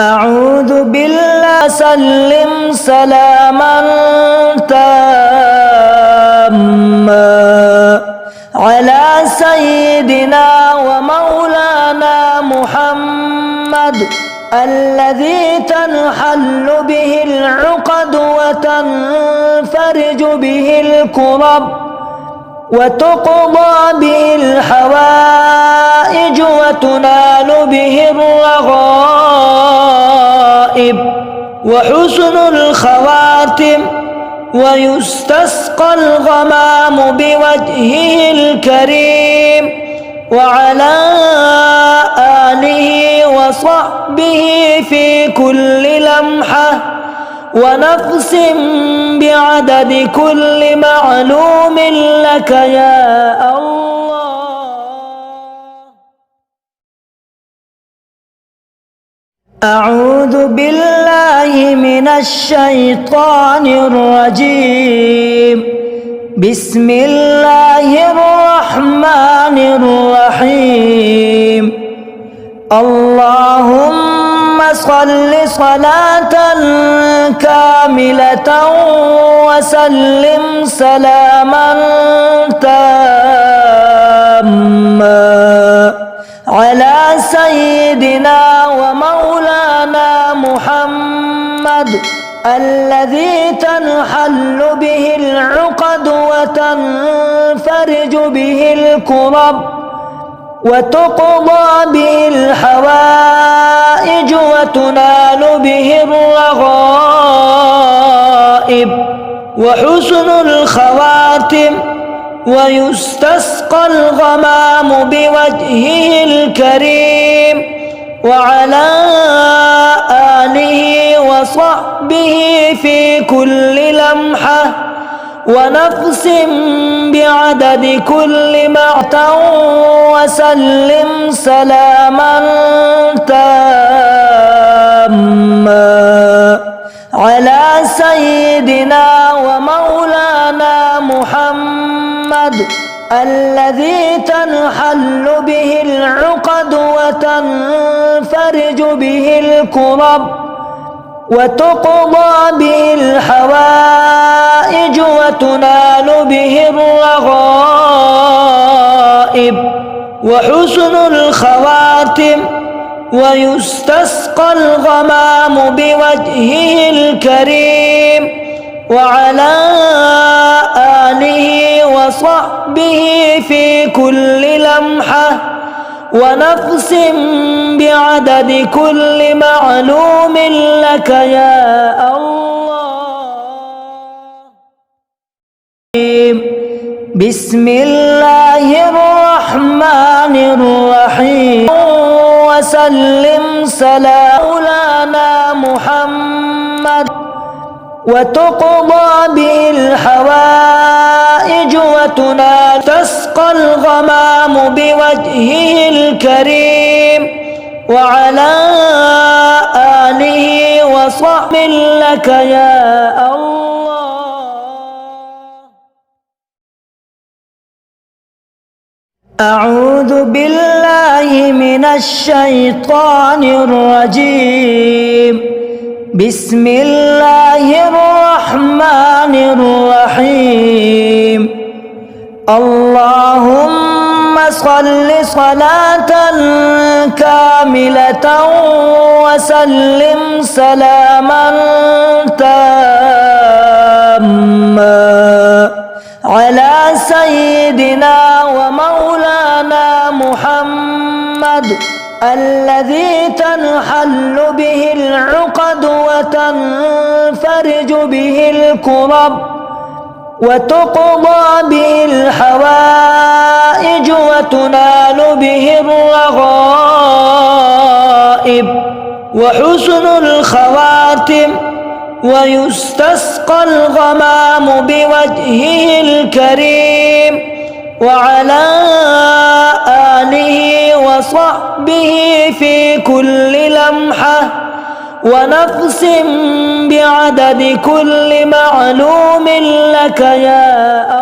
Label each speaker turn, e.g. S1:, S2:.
S1: أعوذ بالله سلم سلاما تاما على سيدنا ومولانا محمد الذي تنحل به العقد وتنفرج به الكرب وتقضى به الحوائج وتنال به الرغائب وحسن الخواتم ويستسقى الغمام بوجهه الكريم وعلى آله وصحبه في كل لمحة ونفس بعدد كل معلوم لك يا الله. أعوذ بالله من الشيطان الرجيم. بسم الله الرحمن الرحيم. اللهم صل صلاة كاملة وسلم سلاما تاما على سيدنا ومولانا محمد الذي تنحل به العقد وتنفرج به الكرب وتقضى به الحوائج وتنال به الرغائب وحسن الخواتم ويستسقى الغمام بوجهه الكريم وعلى آله وصحبه في كل لمحة ونفس بعدد كل معتى وسلم سلاما تاما على سيدنا ومولانا محمد الذي تنحل به العقد وتنفرج به الكرب وتقضى به الحوائج وتنال به الرغائب وحسن الخواتم ويستسقى الغمام بوجهه الكريم وعلى آله وصحبه في كل لمحة ونفس بعدد كل معلوم لك يا الله. بسم الله الرحمن الرحيم. وسلم سلاما محمد وتقضى به الحوائج وتنال تسقى الغمام بوجهه الكريم وعلى آله وصحبه لك يا الله. أعوذ بالله من الشيطان الرجيم. بسم الله الرحمن الرحيم. اللهم صل صلاة كاملة وسلم سلاما تاما على سيدنا ومولانا محمد الذي تنحل به العقد وتنفرج به الكرب وتقضى به الحوائج وتنال به الرغائب وحسن الخواتم ويستسقى الغمام بوجهه الكريم وعلى آله وصحبه في كل لمحة ونفس بعدد كل معلوم لك يا